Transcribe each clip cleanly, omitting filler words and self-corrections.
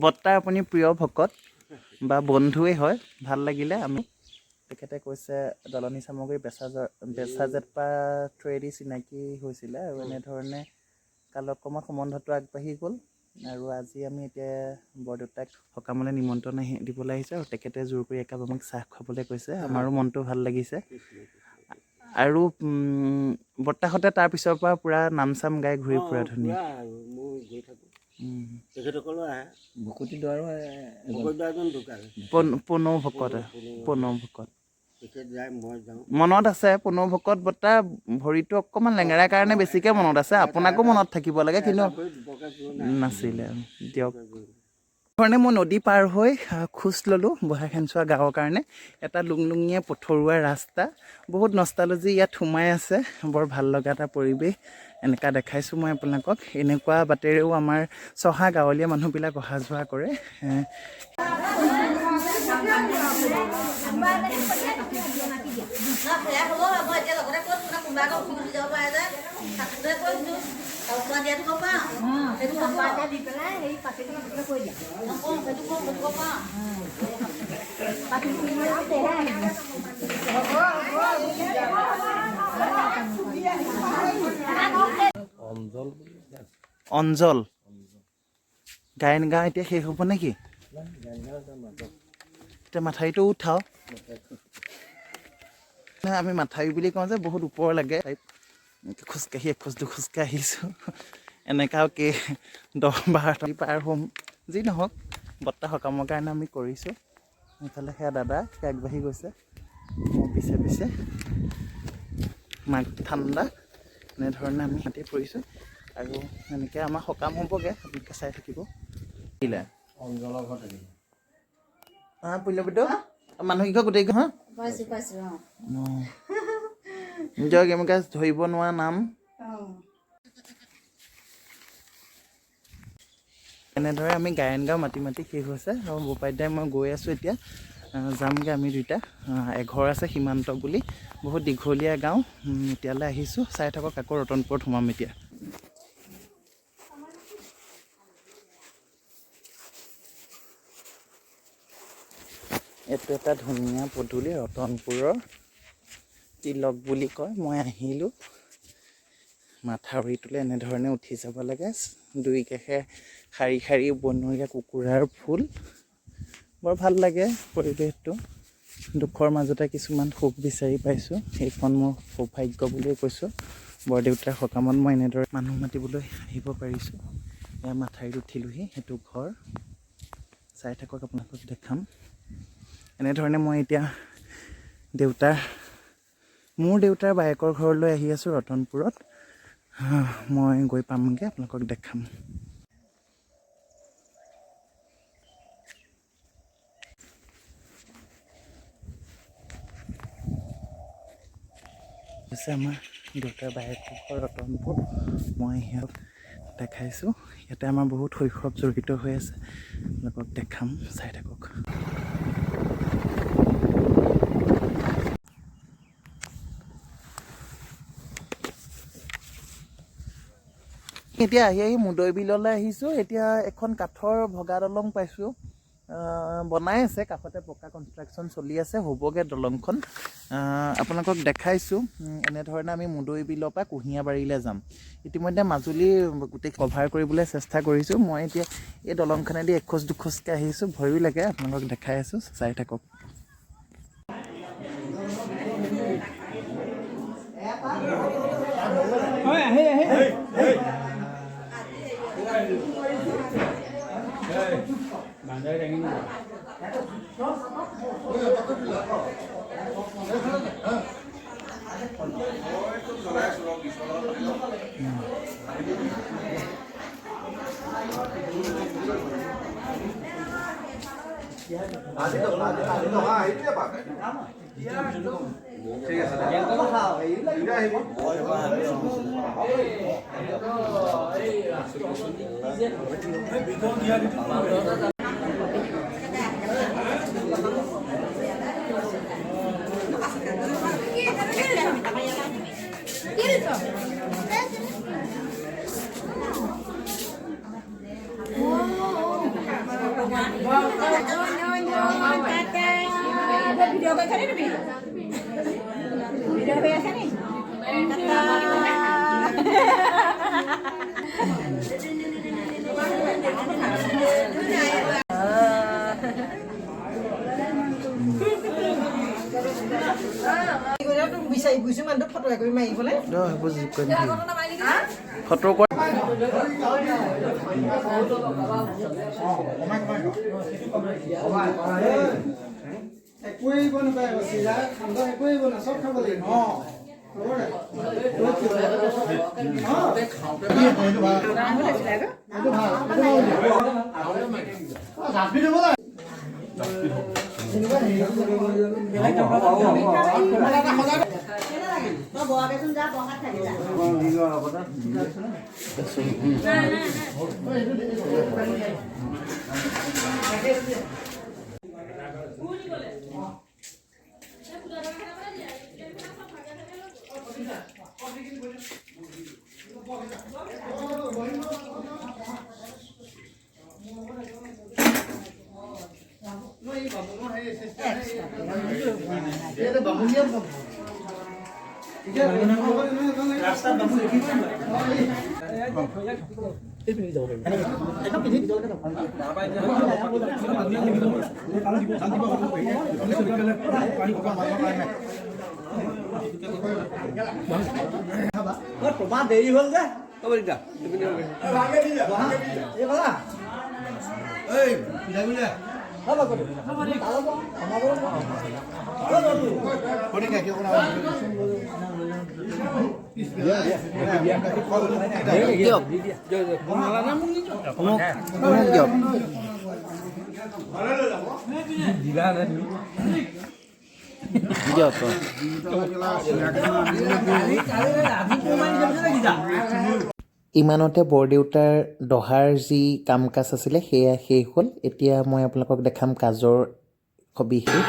বৰ্তাৰ আপুনি প্ৰিয় ভকত বা বন্ধুৱে হয় ভাল লাগিলে আমি তেখেতে কৈছে দলনি সামগ্ৰী বেচাজেপা থ্ৰুৱেদি চিনাকি হৈছিলে আৰু এনেধৰণে কালক্ৰমত সম্বন্ধটো আগবাঢ়ি গ'ল আৰু আজি আমি এতিয়া বৰদেউতাক সকামলৈ নিমন্ত্ৰণ দিবলৈ আহিছোঁ আৰু তেখেতে জোৰ কৰি একাপ আমাক চাহ খুৱাবলৈ কৈছে আমাৰো মনটো ভাল লাগিছে আৰু বৰ্তাহঁতে তাৰ পিছৰ পৰা পুৰা নাম চাম গাই ঘূৰি ফুৰা ধুনীয়া তেখেতসকলো আহে ভকতি দ্বাৰো পুনৌ ভকত তেখেত যায় মই যাওঁ মনত আছে পুনৌ ভকত বৰ্তা ভৰিটো অকণমান লেঙেৰা কাৰণে বেছিকৈ মনত আছে আপোনাকো মনত থাকিব লাগে কিন্তু নাছিলে দিয়ক ধৰণে মই নদী পাৰ হৈ খোজ ল'লোঁ বুঢ়াখানচোৱা গাঁৱৰ কাৰণে এটা লুংলুঙীয়া পথৰুৱা ৰাস্তা বহুত নষ্টালজি ইয়াত সোমাই আছে বৰ ভাল লগা এটা পৰিৱেশ এনেকুৱা দেখাইছোঁ মই আপোনালোকক এনেকুৱা বাটেৰেও আমাৰ চহা গাঁৱলীয়া মানুহবিলাক অহা যোৱা কৰে অঞ্জল গায়ন গাওঁ এতিয়া শেষ হ'ব নেকি এতিয়া মাথাউৰিটো উঠাও আমি মাথাউৰি বুলি কওঁ যে বহুত ওপৰ লাগে খোজকাঢ়ি এখোজ দুখোজকৈ আহিছোঁ এনেকুৱাও 10-12 পাৰ হ'ম যি নহওক বৰ্তা সকামৰ কাৰণে আমি কৰিছোঁ এইফালে সেয়া দাদা আগবাঢ়ি গৈছে মোৰ পিছে পিছে মাঘ ঠাণ্ডা এনেধৰণে আমি হাতী পৰিছোঁ আৰু এনেকৈ আমাৰ সকাম হ'বগৈ আপোনালোকে চাই থাকিব অঞ্জলৰ ঘৰ থাকিব পুল্যবিদ্য মানুহকেইঘৰ গোটেইকেইঘৰ দিয়ক এমুকে ধৰিব নোৱাৰা নাম এনেদৰে আমি গায়ন গাঁও মাতি মাতি শেষ হৈছে আৰু বোপাইদাই মই গৈ আছোঁ এতিয়া যামগৈ আমি দুইটা এঘৰ আছে সীমান্ত বুলি বহুত দীঘলীয়া গাঁও এতিয়ালৈ আহিছোঁ চাই থাকক আকৌ ৰতনপুৰত সোমাম এতিয়া এইটো এটা ধুনীয়া পদূলি ৰতনপুৰৰ তিলক বুলি কয় মই আহিলোঁ মাথাউৰিটোলৈ এনেধৰণে উঠি যাব লাগে দুই কাষে শাৰী শাৰী বনৰীয়া কুকুৰাৰ ফুল বৰ ভাল লাগে পৰিৱেশটো দুখৰ মাজতে কিছুমান সুখ বিচাৰি পাইছোঁ এইখন মোৰ সৌভাগ্য বুলিয়ে কৈছোঁ বৰদেউতাৰ সকামত মই এনেদৰে মানুহ মাতিবলৈ আহিব পাৰিছোঁ এয়া মাথাউৰিত উঠিলোহি সেইটো ঘৰ চাই থাকক আপোনালোকক দেখাম এনেধৰণে মই এতিয়া মোৰ দেউতাৰ বায়েকৰ ঘৰলৈ আহি আছোঁ ৰতনপুৰত মই গৈ পামগৈ আপোনালোকক দেখাম হৈছে আমাৰ দেউতাৰ বায়েকৰ ঘৰ ৰতনপুৰ মই সিহঁতক দেখাইছোঁ ইয়াতে আমাৰ বহুত শৈশৱ জড়িত হৈ আছে আপোনালোকক দেখাম চাই থাকক এতিয়া আহি মুদৈ বিললৈ আহিছোঁ এতিয়া এখন কাঠৰ ভগা দলং পাইছোঁ বনাই আছে কাষতে পকা কনষ্ট্ৰাকশ্যন চলি আছে হ'বগৈ দলংখন আপোনালোকক দেখাইছোঁ এনেধৰণে আমি মুদৈ বিলৰ পৰা কুঁহিয়াবাৰীলৈ যাম ইতিমধ্যে মাজুলী গোটেই কভাৰ কৰিবলৈ চেষ্টা কৰিছোঁ মই এতিয়া এই দলংখনেদি এখোজ দুখোজকৈ আহিছোঁ ভয়ো লাগে আপোনালোকক দেখাই আছোঁ চাই থাকক বিচাৰি গৈছোঁ মানুহটো ফটো একপি মাৰিবলৈ সেইবোৰ যি কৰিম ফটো কৰ একোৱেই বন পাই চিৰা ঠাণ্ডা একোৱেই বন চব খাব লাগিব তোমাৰ দেৰি হ'ল যে ইমানতে বৰদেউতাৰ দহাৰ যি কাম কাজ আছিলে সেয়া শেষ হ'ল এতিয়া মই আপোনালোকক দেখাম কাজৰ সবিশেষ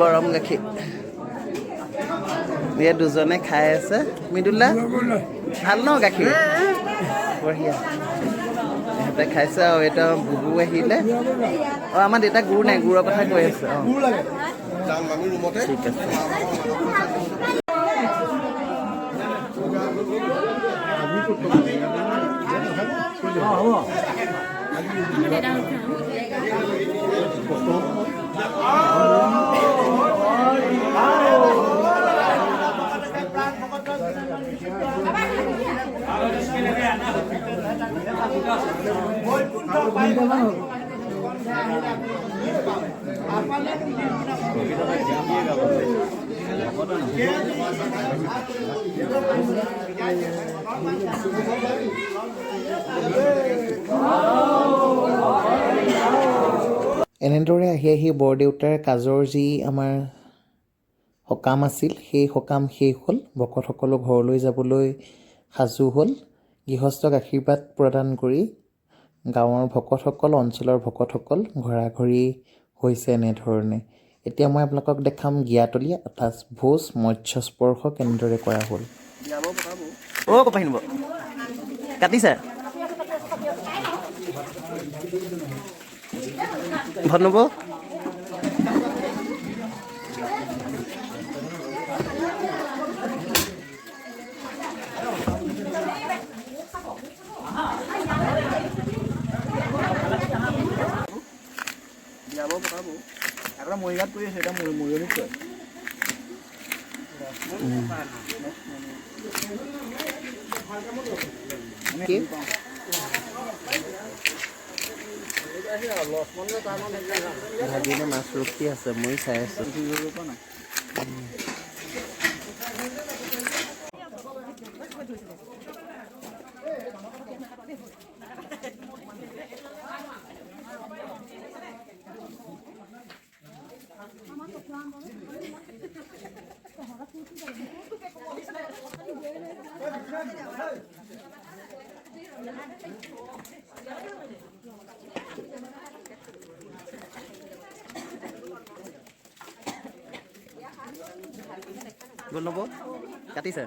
গৰম গাখীৰ এই দুজনে খাই আছে মৃদুলা ভাল ন গাখীৰ বঢ়িয়া ইহঁতে খাইছে আৰু এটা বুবু আহিলে অঁ আমাৰ দেউতা গুড় নাই গুড়ৰ কথা কৈ আছে অঁ ঠিক আছে এনেদৰে আহি আহি বৰদেউতাৰ কাজৰ যি আমাৰ সকাম আছিল সেই সকাম শেষ হ'ল। ভকতসকলো ঘৰলৈ যাবলৈ সাজু হ'ল। গৃহস্থক আশীৰ্বাদ প্ৰদান কৰি গাঁৱৰ ভকতসকল, অঞ্চলৰ ভকতসকল ঘৰাঘৰি হৈছে এনেধৰণে। এতিয়া মই আপোনালোকক দেখাম গিয়াতলী অৰ্থাৎ ভোজ মৎস্যস্পৰ্শ কেনেদৰে কৰা হ'ল। অ' কপাই নিব কাটিছে ধন্যব এটা মৰিগাঁৱত কৰি আছে, এটা মৰিয়নিত কয়। কি ভাগিনে মাছ ৰখি আছে, মই চাই আছোঁ। গ'ল নব কাটিছে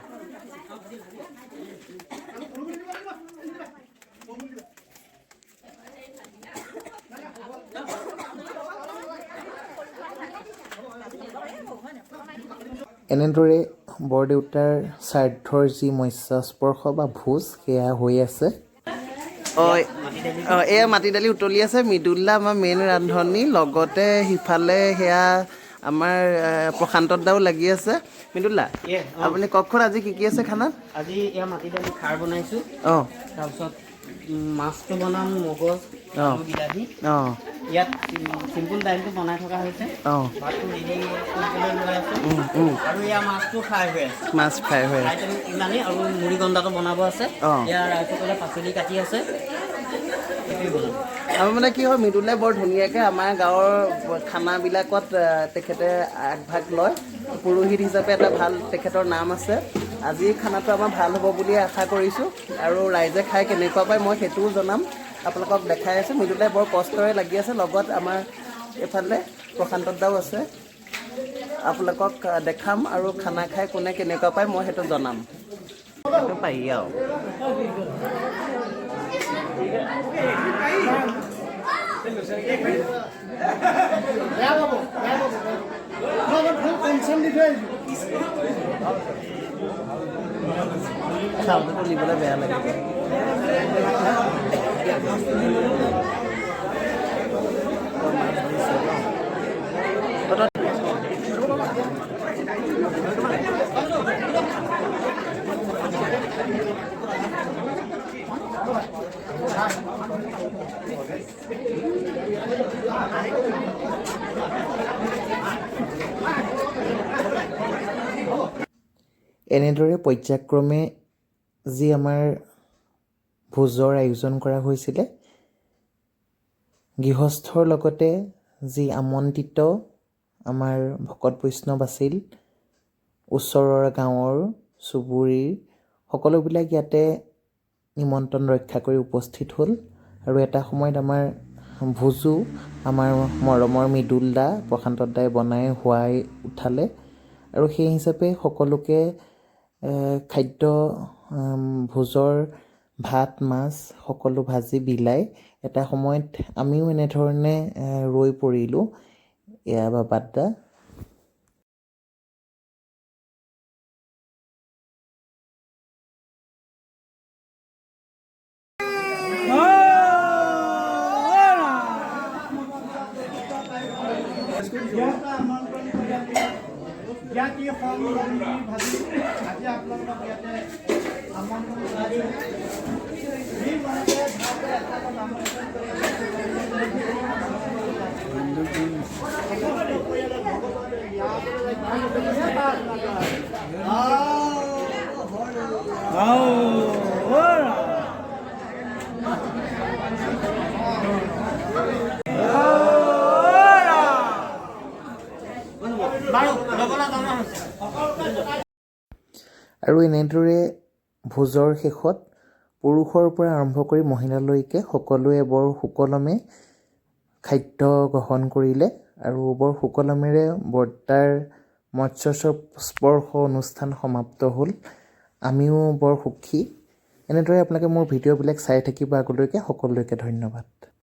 এনেদৰে বৰদেউতাৰ শ্ৰাদ্ধৰ যি মৎস্যস্পৰ্শ বা ভোজ সেয়া হৈ আছে। এয়া মাটি দালি উতলি আছে। মৃদুল্লা আমাৰ মেইন ৰান্ধনি, লগতে সিফালে সেয়া আমাৰ প্ৰশান্তত দাও লাগি আছে। মৃদুল্লা আপুনি কওকচোন আজি কি আছে খানাত? আজি এয়া মাটি দালি খাৰ বনাইছোঁ। অঁ তাৰপিছত মাছটো বনাম মগজ আৰু বিলাহী। অঁ ইয়াত চিম্পুল দাইলটো বনাই থকা হৈছে। অঁ ভাতটো ৰেডি কৰিবলৈ লৈ আছোঁ আৰু এয়া মাছটো ফ্ৰাই হৈ আছে। মাছ ফ্ৰাই হৈ আছে ইমানেই আৰু মুড়ি গণ্ডাটো বনাব আছে। অঁ ইয়াৰ ৰাইজসকলে পাচলি কাটি আছে। আৰু মানে কি হয়, মৃদুলাই বৰ ধুনীয়াকৈ আমাৰ গাঁৱৰ খানাবিলাকত তেখেতে আগভাগ লয়। পুৰোহিত হিচাপে এটা ভাল তেখেতৰ নাম আছে। আজি খানাটো আমাৰ ভাল হ'ব বুলি আশা কৰিছোঁ আৰু ৰাইজে খাই কেনেকুৱা পায় মই সেইটোও জনাম। আপোনালোকক দেখাই আছোঁ। মৃদুলাই বৰ কষ্টৰে লাগি আছে, লগত আমাৰ এইফালে প্ৰশান্তত দাও আছে। আপোনালোকক দেখাম আৰু খানা খাই কোনে কেনেকুৱা পায় মই সেইটো জনাম। সেইটো পাৰি আৰু চাউলটো তুলিবলৈ বেয়া লাগে। এনেদৰে পৰ্যায়ক্ৰমে যি আমাৰ ভোজৰ আয়োজন কৰা হৈছিলে, গৃহস্থৰ লগতে যি আমন্ত্ৰিত আমাৰ ভকত বৈষ্ণৱ আছিল, ওচৰৰ গাঁৱৰ চুবুৰীৰ সকলোবিলাক ইয়াতে নিমন্ত্ৰণ ৰক্ষা কৰি উপস্থিত হ'ল। আৰু এটা সময়ত আমাৰ ভোজো আমাৰ মৰমৰ মৃদুলদা, প্ৰশান্তত দাই বনাই হোৱাই উঠালে আৰু সেই হিচাপে সকলোকে খাদ্য ভোজৰ ভাত মাছ সকলো ভাজি বিলাই এটা সময়ত আমিও এনেধৰণে ৰৈ পৰিলোঁ। এয়া বাবাদা আৰু এনেদৰে ভোজৰ শেষত পুৰুষৰ পৰা আৰম্ভ কৰি মহিলালৈকে সকলোৱে বৰ সুকলমে খাদ্য গ্ৰহণ কৰিলে আৰু বৰ সুকলমেৰে বৰ্তাৰ মৎস্য স্পৰ্শ অনুষ্ঠান সমাপ্ত হ'ল। আমিও বৰ সুখী। এনেদৰে আপোনালোকে মোৰ ভিডিঅ'বিলাক চাই থাকিব আগলৈকে। সকলোলৈকে ধন্যবাদ।